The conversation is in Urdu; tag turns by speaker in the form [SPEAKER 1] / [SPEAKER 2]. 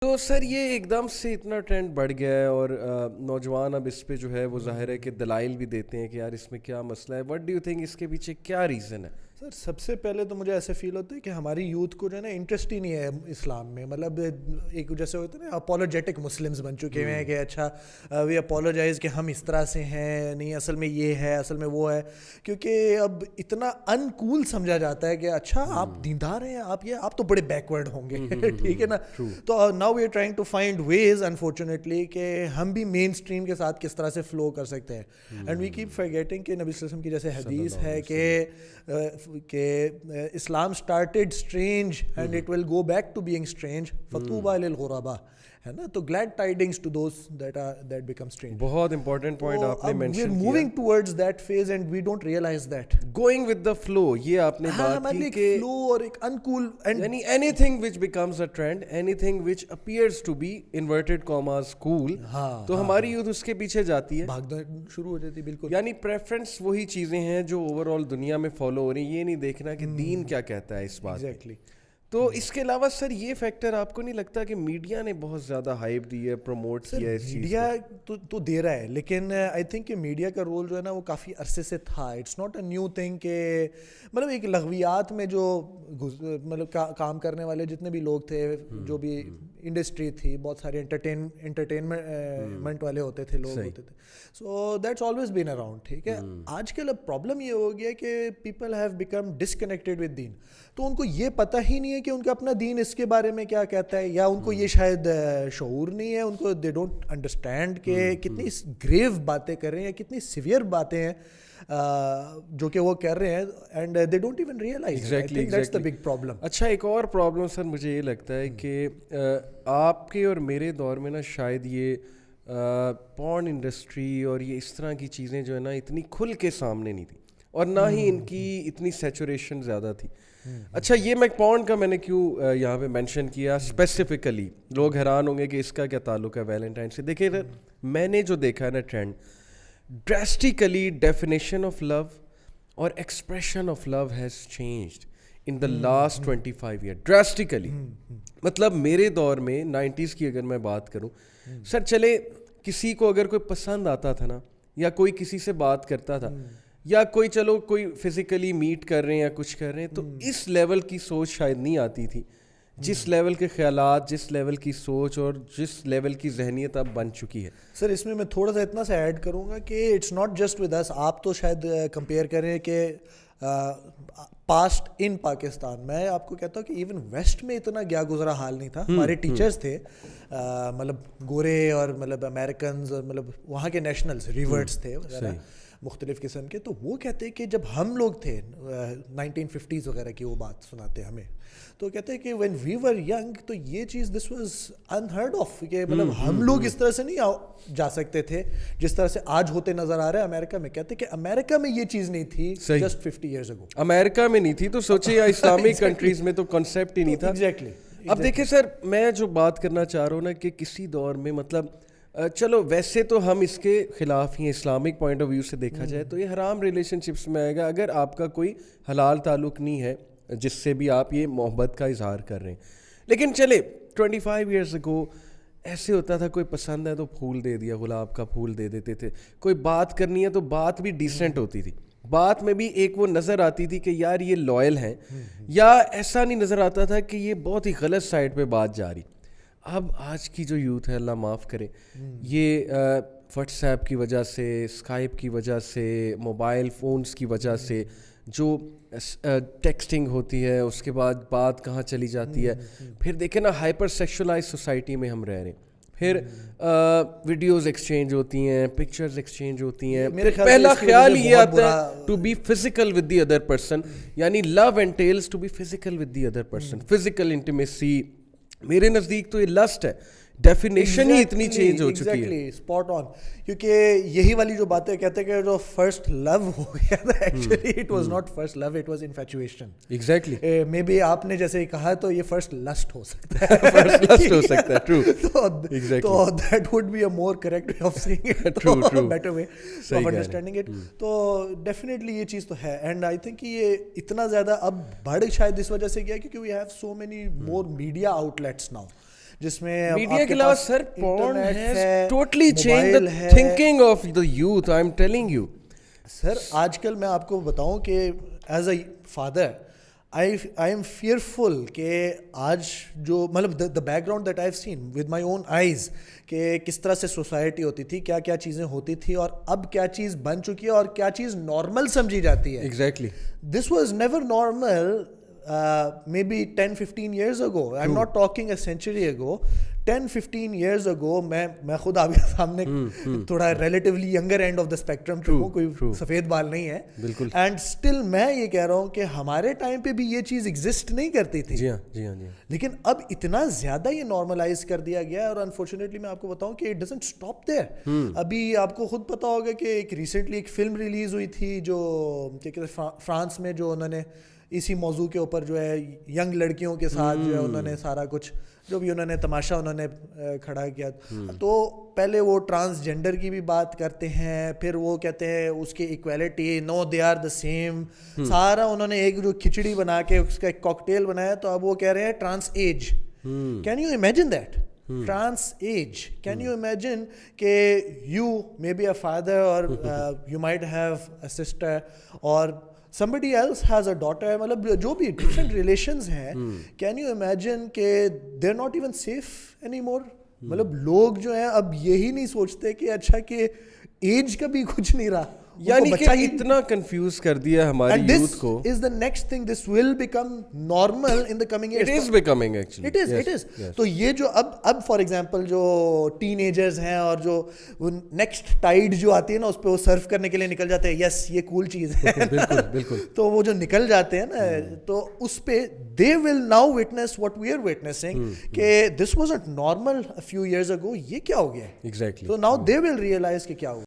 [SPEAKER 1] تو سر یہ ایک دم سے اتنا ٹرینڈ بڑھ گیا ہے اور نوجوان اب اس پہ جو ہے وہ ظاہر ہے کہ دلائل بھی دیتے ہیں کہ یار اس میں کیا مسئلہ ہے. وٹ ڈو یو تھنک اس کے پیچھے کیا ریزن ہے؟
[SPEAKER 2] سر سب سے پہلے تو مجھے ایسے فیل ہوتا ہے کہ ہماری یوتھ کو جو ہے نا انٹرسٹ ہی نہیں ہے اسلام میں. مطلب ایک جیسے ہوتا ہے نا اپولوجیٹک مسلمز بن چکے ہوئے ہیں کہ اچھا وی اپولوجائز کہ ہم اس طرح سے ہیں, نہیں اصل میں یہ ہے, اصل میں وہ ہے. کیونکہ اب اتنا انکول سمجھا جاتا ہے کہ اچھا آپ دیندار ہیں, آپ تو بڑے بیکورڈ ہوں گے. ٹھیک ہے نا. تو now we are trying to find ways unfortunately کہ ہم بھی مین اسٹریم کے ساتھ کس طرح سے فلو کر سکتے ہیں. اینڈ وی کیپ فارگیٹنگ کہ نبی صلی اللہ علیہ وسلم کی جیسے حدیث ہے کہ اسلام started strange and it will go back to being strange. فَطُوبَى لِلْغُرَبَاء ہے نا. تو glad tidings to those that become strange.
[SPEAKER 1] بہت امپورٹنٹ پوائنٹ آپ نے mention
[SPEAKER 2] we're moving towards that phase and we don't realize that.
[SPEAKER 1] Going with the flow, یہ آپ نے بات کی کہ
[SPEAKER 2] flow اور ایک uncool
[SPEAKER 1] یعنی anything which becomes a trend, anything which appears to be inverted commas cool, تو ہماری یوتھ اس کے پیچھے جاتی ہے,
[SPEAKER 2] بھاگنا شروع ہو جاتی ہے. بالکل.
[SPEAKER 1] یعنی پریفرنس وہی چیزیں ہیں جو اوور آل دنیا میں فالو ہو رہی ہیں, یہ نہیں دیکھنا کہ دین کیا کہتا ہے اس بات.
[SPEAKER 2] ایگزیکٹلی.
[SPEAKER 1] تو اس کے علاوہ سر یہ فیکٹر آپ کو نہیں لگتا کہ میڈیا نے بہت زیادہ ہائپ دی ہے, پروموٹ کیا ہے اس چیز کو؟
[SPEAKER 2] میڈیا تو دے رہا ہے, لیکن آئی تھنک کہ میڈیا کا رول جو ہے نا وہ کافی عرصے سے تھا. It's not a new thing کہ مطلب ایک لغویات میں جو مطلب کام کرنے والے جتنے بھی لوگ تھے, جو بھی انڈسٹری تھی, بہت سارے انٹرٹینمنٹ والے ہوتے تھے, لوگ ہوتے تھے. So that's always been around. ٹھیک ہے. آج کل اب پرابلم یہ ہو گیا کہ people have become disconnected with them. تو ان کو یہ پتہ ہی نہیں ہے کہ ان کا اپنا دین اس کے بارے میں کیا کہتا ہے, یا ان کو یہ شاید شعور نہیں ہے, ان کو دے ڈونٹ انڈرسٹینڈ کہ کتنی گریو باتیں کر رہے ہیں یا کتنی سیویئر باتیں ہیں جو کہ وہ کر رہے ہیں, and they don't even realise. I think that's the big problem.
[SPEAKER 1] اچھا, ایک اور پرابلم سر مجھے یہ لگتا ہے کہ آپ کے اور میرے دور میں نا شاید یہ پورن انڈسٹری اور یہ اس طرح کی چیزیں جو ہے نا اتنی کھل کے سامنے نہیں تھی, اور نہ ہی ان کی اتنی سیچوریشن زیادہ تھی. اچھا, یہ میں پورن کا میں نے کیوں یہاں پہ مینشن کیا اسپیسیفکلی, لوگ حیران ہوں گے کہ اس کا کیا تعلق ہے ویلنٹائن سے. دیکھیں سر, میں نے جو دیکھا ہے نا trend, drastically definition of love اور expression of love has changed in the last 25 year drastically. مطلب میرے دور میں 90s کی اگر میں بات کروں سر, چلے کسی کو اگر کوئی پسند آتا تھا نا, یا کوئی کسی سے بات کرتا تھا, یا کوئی چلو کوئی فزیکلی میٹ کر رہے ہیں یا کچھ کر رہے ہیں, تو اس لیول کی سوچ شاید نہیں آتی تھی جس لیول کے خیالات, جس لیول کی سوچ اور جس لیول کی ذہنیت اب بن چکی ہے.
[SPEAKER 2] سر اس میں تھوڑا سا اتنا سا ایڈ کروں گا کہ it's not just with us. آپ تو شاید کمپیئر کریں کہ پاسٹ ان پاکستان, میں آپ کو کہتا ہوں کہ ایون ویسٹ میں اتنا گیا گزرا حال نہیں تھا. ہمارے ٹیچرز تھے مطلب گورے اور مطلب امیریکنز اور مطلب وہاں کے نیشنلز, ریورٹس تھے وغیرہ مختلف قسم کے. تو وہ کہتے ہیں کہ جب ہم لوگ تھے 1950s وغیرہ کی وہ بات سناتے ہمیں, تو کہتے ہیں کہ وین وی ور ینگ تو یہ چیز دس واز انہرڈ آف, کہ مطلب ہم لوگ اس طرح سے نہیں جا سکتے تھے جس طرح سے آج ہوتے نظر آ رہے ہیں امریکہ میں. کہتے ہیں کہ امریکہ میں یہ چیز نہیں تھی جسٹ 50 ایئرز اگو.
[SPEAKER 1] امریکہ میں نہیں تھی تو سوچے یا اسلامک کنٹریز میں تو کنسیپٹ ہی نہیں تھا.
[SPEAKER 2] ایگزیکٹلی.
[SPEAKER 1] اب دیکھیں سر, میں جو بات کرنا چاہ رہا ہوں نا کہ کسی دور میں مطلب چلو ویسے تو ہم اس کے خلاف ہی ہیں, اسلامک پوائنٹ آف ویو سے دیکھا جائے تو یہ حرام ریلیشن شپس میں آئے گا اگر آپ کا کوئی حلال تعلق نہیں ہے جس سے بھی آپ یہ محبت کا اظہار کر رہے ہیں. لیکن چلے 25 ایئرز اگو ایسے ہوتا تھا, کوئی پسند ہے تو پھول دے دیا, گلاب کا پھول دے دیتے تھے. کوئی بات کرنی ہے تو بات بھی ڈیسنٹ ہوتی تھی, بات میں بھی ایک وہ نظر آتی تھی کہ یار یہ لوئل ہیں, یا ایسا نہیں نظر آتا تھا کہ یہ بہت ہی غلط سائڈ پہ بات جا رہی. اب آج کی جو یوتھ ہے, اللہ معاف کرے, یہ واٹس ایپ کی وجہ سے, اسکائپ کی وجہ سے, موبائل فونز کی وجہ سے جو ٹیکسٹنگ ہوتی ہے, اس کے بعد بات کہاں چلی جاتی ہے. پھر دیکھیں نا ہائپر سیکشولائز سوسائٹی میں ہم رہ رہے ہیں. پھر ویڈیوز ایکسچینج ہوتی ہیں, پکچرز ایکسچینج ہوتی ہیں. پہلا خیال یہ آتا ہے to be physical with the other person, یعنی love entails to be physical with the other person. Physical intimacy میرے نزدیک تو یہ لسٹ ہے, ڈیفینیشن ہی اتنی چینج ہو چکی ہے.
[SPEAKER 2] Spot on. کیونکہ یہی والی جو باتیں کہتے ہیں کہ جو فرسٹ لو ہو گیا تھا, actually it was not first love, it was infatuation.
[SPEAKER 1] Exactly.
[SPEAKER 2] Maybe آپ نے جیسے کہا تو یہ فرسٹ لسٹ ہو سکتا ہے.
[SPEAKER 1] فرسٹ لسٹ ہو سکتا ہے. ٹرو.
[SPEAKER 2] تو that would be a more correct way of seeing it, true, better way of understanding it. تو ڈیفینیٹلی یہ چیز تو ہے. اینڈ آئی تھنک یہ اتنا زیادہ اب بڑھ شاید اس وجہ سے گیا کیونکہ we have so many more media outlets now, جس میں
[SPEAKER 1] میڈیا کے علاوہ سر porn has totally changed the thinking of the youth, I'm telling you.
[SPEAKER 2] سر آج کل میں آپ کو بتاؤں کہ as a father I am fearful کہ آج جو مطلب the background that I have seen with my own eyes کہ کس طرح سے سوسائٹی ہوتی تھی, کیا کیا چیزیں ہوتی تھی, اور اب کیا چیز بن چکی ہے اور کیا چیز نارمل سمجھی جاتی ہے.
[SPEAKER 1] Exactly.
[SPEAKER 2] This was never normal maybe 10-15 years ago. I'm not talking a century ago. 10-15 years ago میں خود آپ کے سامنے تھوڑا relatively younger and of the spectrum پہ ہوں, کوئی سفید بال نہیں ہے,
[SPEAKER 1] بالکل,
[SPEAKER 2] اینڈ اسٹل میں یہ کہہ رہا ہوں کہ ہمارے ٹائم پہ بھی یہ چیز ایگزسٹ نہیں کرتی تھی.
[SPEAKER 1] جی ہاں جی ہاں جی ہاں,
[SPEAKER 2] لیکن اب اتنا زیادہ یہ نارملائز کر دیا گیا ہے, اور انفارچونیٹلی میں آپ کو بتاؤں کہ اٹ ڈزنٹ اسٹاپ دیئر. ابھی آپ کو خود پتا ہوگا کہ ایک ریسنٹلی ایک فلم ریلیز ہوئی تھی جو کیا کہتے ہیں فرانس میں, جو انہوں نے اسی موضوع کے اوپر جو ہے ینگ لڑکیوں کے ساتھ جو ہے انہوں نے سارا کچھ جو بھی انہوں نے تماشا انہوں نے کھڑا کیا. تو پہلے وہ ٹرانسجینڈر کی بھی بات کرتے ہیں, پھر وہ کہتے ہیں اس کی equality, no they are the same, سارا انہوں نے ایک جو کھچڑی بنا کے اس کا ایک کاکٹیل بنایا. تو اب وہ کہہ رہے ہیں trans age. Can you imagine that, trans age, can you imagine کہ you may be a father اور you might have a sister اور somebody else has a daughter, مطلب جو بھی different relations ہیں, can you imagine کہ they're not even safe anymore. مطلب لوگ جو ہیں اب یہی نہیں سوچتے کہ اچھا کہ ایج کا بھی کچھ نہیں رہا,
[SPEAKER 1] یعنی کہ اتنا کنفیوز کر دیا ہماری یوتھ کو.
[SPEAKER 2] This is the next thing, this will become normal in the coming years.
[SPEAKER 1] It is becoming actually.
[SPEAKER 2] It is. تو یہ جو اب فار ایگزامپل جو ٹین ایجرز ہیں اور جو نیکسٹ ٹائڈ جو آتی ہے نا, اس پہ وہ سرف کرنے کے لیے نکل جاتے ہیں, یس یہ کول چیز ہے,
[SPEAKER 1] بالکل بالکل,
[SPEAKER 2] تو وہ جو نکل جاتے ہیں نا, تو اس پہ they will now witness what we are witnessing کہ this wasn't normal a few years ago, یہ کیا ہو گیا.
[SPEAKER 1] exactly.
[SPEAKER 2] So now they will realize کہ کیا ہو.